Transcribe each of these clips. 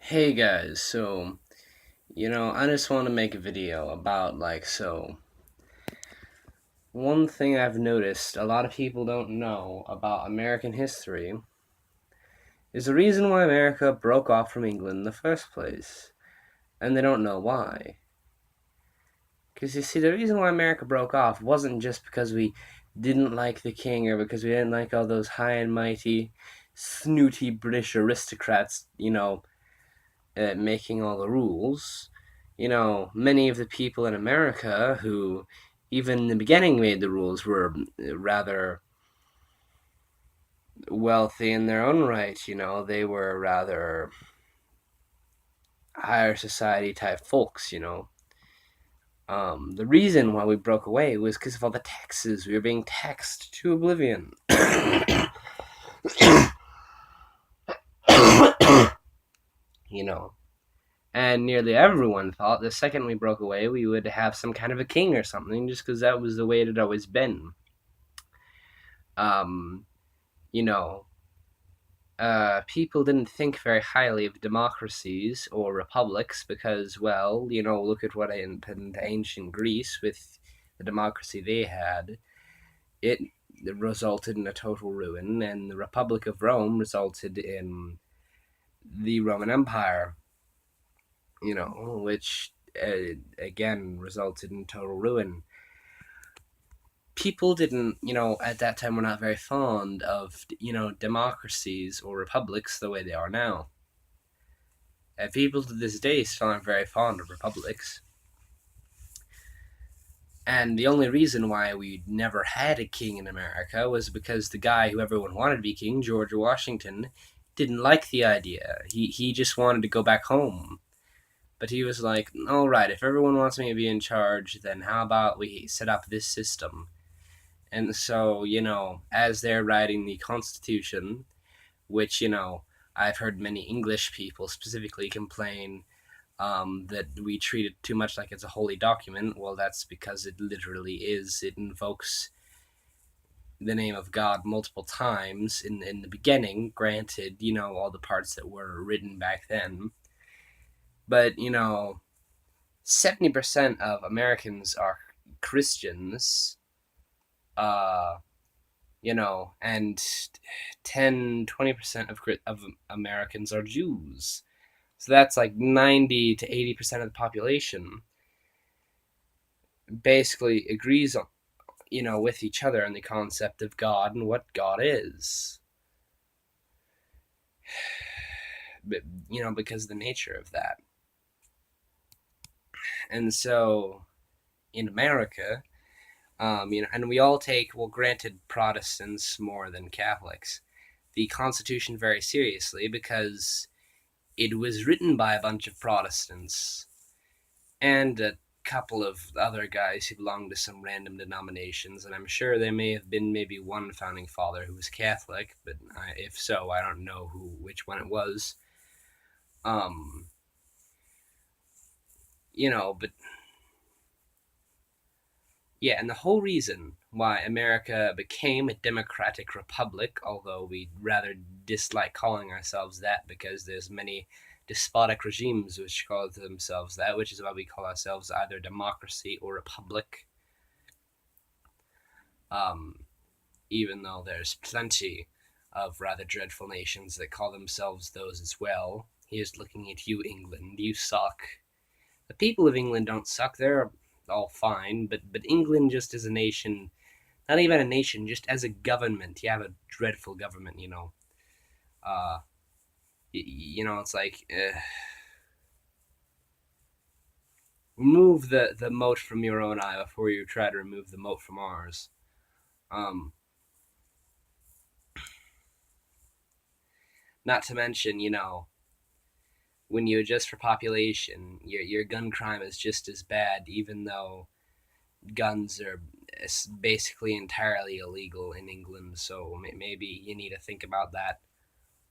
Hey guys, I just want to make a video about one thing I've noticed a lot of people don't know about American history is the reason why America broke off from England in the first place, and they don't know why. Because you see, the reason why America broke off wasn't just because we didn't like the king or because we didn't like all those high and mighty, snooty British aristocrats, making all the rules. Many of the people in America who, even in the beginning, made the rules were rather wealthy in their own right. They were rather higher society type folks. The reason why we broke away was because of all the taxes. We were being taxed to oblivion. you know, and nearly everyone thought the second we broke away, we would have some kind of a king or something, just because that was the way it had always been. Um, you know, People didn't think very highly of democracies or republics because, well, look at what in ancient Greece with the democracy they had. It resulted in a total ruin, and the Republic of Rome resulted in the Roman Empire, which again resulted in total ruin. People didn't, at that time were not very fond of, democracies or republics the way they are now. And people to this day still aren't very fond of republics. And the only reason why we never had a king in America was because the guy who everyone wanted to be king, George Washington, didn't like the idea. He just wanted to go back home. But he was like, all right, if everyone wants me to be in charge, then how about we set up this system? And so, as they're writing the Constitution, which, I've heard many English people specifically complain that we treat it too much like it's a holy document. Well, that's because it literally is. It invokes the name of God multiple times in the beginning, granted, all the parts that were written back then. But, 70% of Americans are Christians, uh, and 10-20% of Americans are Jews. So that's like 90 to 80% of the population basically agrees on, with each other on the concept of God and what God is. But, because of the nature of that. And so in America, and we all take, well, granted, Protestants more than Catholics, the Constitution very seriously because it was written by a bunch of Protestants and a couple of other guys who belonged to some random denominations, and I'm sure there may have been maybe one founding father who was Catholic, but if so, I don't know which one it was. Um, but yeah, and the whole reason why America became a democratic republic, although we rather dislike calling ourselves that because there's many despotic regimes which call themselves that, which is why we call ourselves either democracy or republic. Um, Even though there's plenty of rather dreadful nations that call themselves those as well. Here's looking at you, England. You suck. The people of England don't suck. They're all fine, but England just as a nation, not even a nation, just as a government, you have a dreadful government. Uh, it's like remove the mote from your own eye before you try to remove the mote from ours. Um, Not to mention, when you adjust for population, your gun crime is just as bad, even though guns are basically entirely illegal in England. So maybe you need to think about that.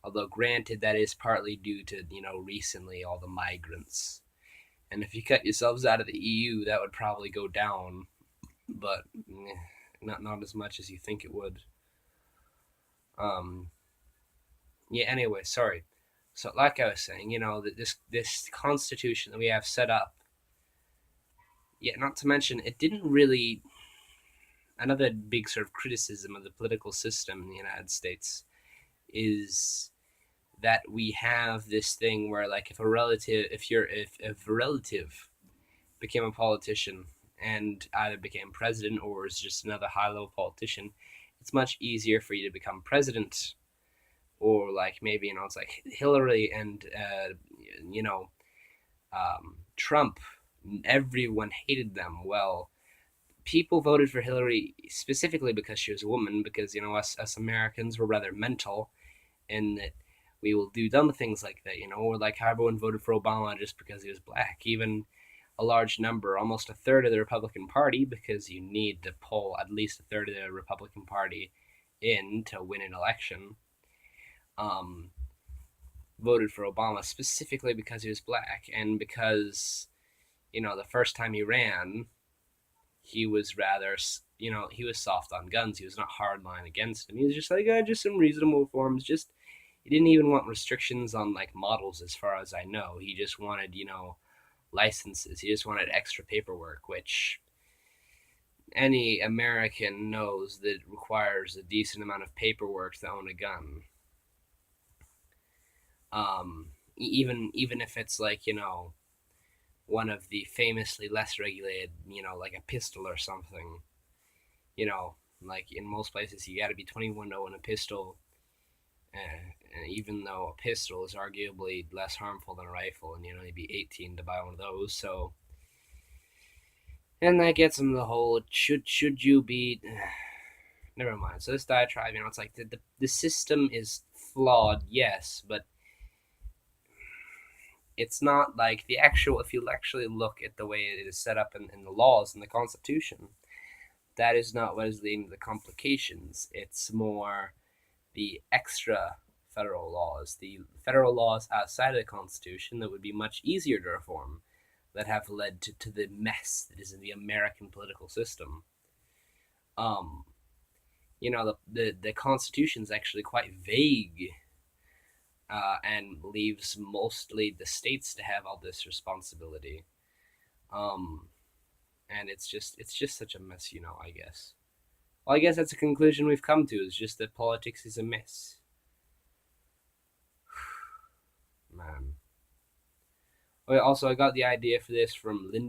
Although, granted, that is partly due to recently all the migrants. And if you cut yourselves out of the EU, that would probably go down, but not as much as you think it would. Um, yeah. Anyway, sorry. So, like I was saying, that this constitution that we have set up, yeah, not to mention it didn't really. Another big sort of criticism of the political system in the United States is that we have this thing where, like, if a relative became a politician and either became president or was just another high level politician, it's much easier for you to become president. Or like maybe it's like Hillary and you know Trump. Everyone hated them. Well, people voted for Hillary specifically because she was a woman. Because us Americans were rather mental, in that we will do dumb things like that. Or like how everyone voted for Obama just because he was black. Even a large number, almost a third of the Republican Party, because you need to poll at least a third of the Republican Party in to win an election. Um, Voted for Obama specifically because he was black, and because the first time he ran, he was rather he was soft on guns. He was not hardline against them. He was just like, just some reasonable reforms. Just he didn't even want restrictions on like models, as far as I know. He just wanted licenses. He just wanted extra paperwork, which any American knows that it requires a decent amount of paperwork to own a gun. Even if it's like one of the famously less regulated, like a pistol or something. Like in most places, you got to be 21 to own a pistol. And even though a pistol is arguably less harmful than a rifle, and you'd be 18 to buy one of those. So, and that gets into the whole should you be? Never mind. So this diatribe, it's like the system is flawed, yes, but it's not like the actual. If you actually look at the way it is set up in the laws and the Constitution, that is not what is leading to the complications. It's more the extra federal laws outside of the Constitution that would be much easier to reform, that have led to the mess that is in the American political system. Um, the Constitution is actually quite vague, and leaves mostly the states to have all this responsibility. Um, and it's just such a mess, I guess. Well, I guess that's a conclusion we've come to. Is just that politics is a mess, man. Okay, also, I got the idea for this from Linda.